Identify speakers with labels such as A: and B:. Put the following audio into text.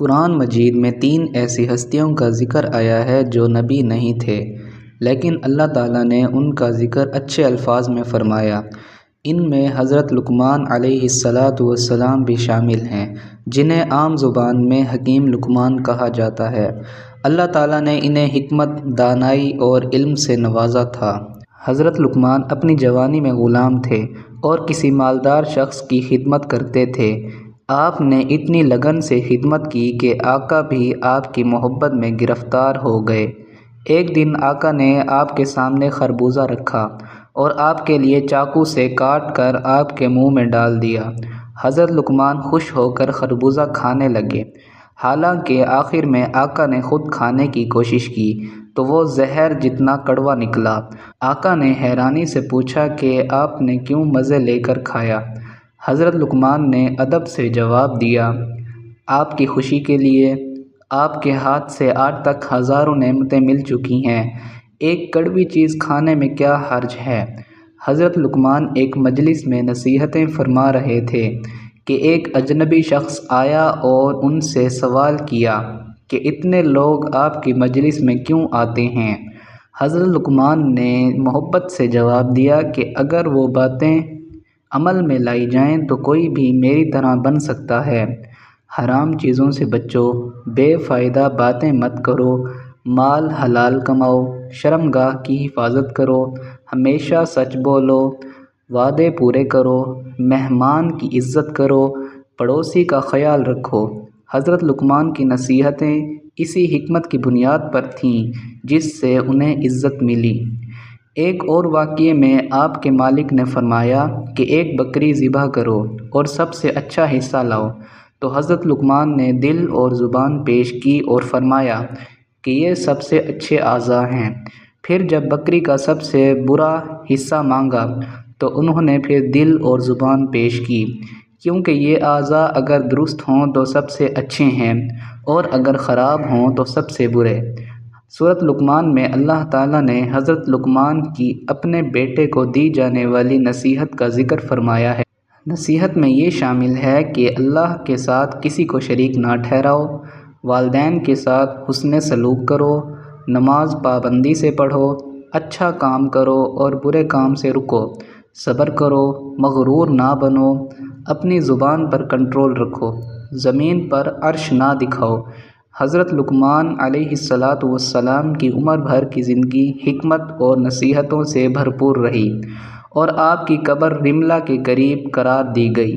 A: قرآن مجید میں 3 ایسی ہستیوں کا ذکر آیا ہے جو نبی نہیں تھے، لیکن اللہ تعالیٰ نے ان کا ذکر اچھے الفاظ میں فرمایا۔ ان میں حضرت لقمان علیہ السلام بھی شامل ہیں، جنہیں عام زبان میں حکیم لقمان کہا جاتا ہے۔ اللہ تعالیٰ نے انہیں حکمت، دانائی اور علم سے نوازا تھا۔ حضرت لقمان اپنی جوانی میں غلام تھے اور کسی مالدار شخص کی خدمت کرتے تھے۔ آپ نے اتنی لگن سے خدمت کی کہ آقا بھی آپ کی محبت میں گرفتار ہو گئے۔ ایک دن آقا نے آپ کے سامنے خربوزہ رکھا اور آپ کے لیے چاقو سے کاٹ کر آپ کے منہ میں ڈال دیا۔ حضرت لقمان خوش ہو کر خربوزہ کھانے لگے، حالانکہ آخر میں آقا نے خود کھانے کی کوشش کی تو وہ زہر جتنا کڑوا نکلا۔ آقا نے حیرانی سے پوچھا کہ آپ نے کیوں مزے لے کر کھایا؟ حضرت لقمان نے ادب سے جواب دیا، آپ کی خوشی کے لیے۔ آپ کے ہاتھ سے آج تک ہزاروں نعمتیں مل چکی ہیں، ایک کڑوی چیز کھانے میں کیا حرج ہے؟ حضرت لقمان ایک مجلس میں نصیحتیں فرما رہے تھے کہ ایک اجنبی شخص آیا اور ان سے سوال کیا کہ اتنے لوگ آپ کی مجلس میں کیوں آتے ہیں؟ حضرت لقمان نے محبت سے جواب دیا کہ اگر وہ باتیں عمل میں لائی جائیں تو کوئی بھی میری طرح بن سکتا ہے۔ حرام چیزوں سے بچو، بے فائدہ باتیں مت کرو، مال حلال کماؤ، شرمگاہ کی حفاظت کرو، ہمیشہ سچ بولو، وعدے پورے کرو، مہمان کی عزت کرو، پڑوسی کا خیال رکھو۔ حضرت لقمان کی نصیحتیں اسی حکمت کی بنیاد پر تھیں جس سے انہیں عزت ملی۔ ایک اور واقعے میں آپ کے مالک نے فرمایا کہ ایک بکری ذبح کرو اور سب سے اچھا حصہ لاؤ، تو حضرت لقمان نے دل اور زبان پیش کی اور فرمایا کہ یہ سب سے اچھے اعضاء ہیں۔ پھر جب بکری کا سب سے برا حصہ مانگا تو انہوں نے پھر دل اور زبان پیش کی، کیونکہ یہ اعضاء اگر درست ہوں تو سب سے اچھے ہیں اور اگر خراب ہوں تو سب سے برے۔ سورۃ لقمان میں اللہ تعالیٰ نے حضرت لقمان کی اپنے بیٹے کو دی جانے والی نصیحت کا ذکر فرمایا ہے۔ نصیحت میں یہ شامل ہے کہ اللہ کے ساتھ کسی کو شریک نہ ٹھہراؤ، والدین کے ساتھ حسن سلوک کرو، نماز پابندی سے پڑھو، اچھا کام کرو اور برے کام سے رکو، صبر کرو، مغرور نہ بنو، اپنی زبان پر کنٹرول رکھو، زمین پر عرش نہ دکھاؤ۔ حضرت لقمان علیہ السلام کی عمر بھر کی زندگی حکمت اور نصیحتوں سے بھرپور رہی اور آپ کی قبر رملہ کے قریب قرار دی گئی۔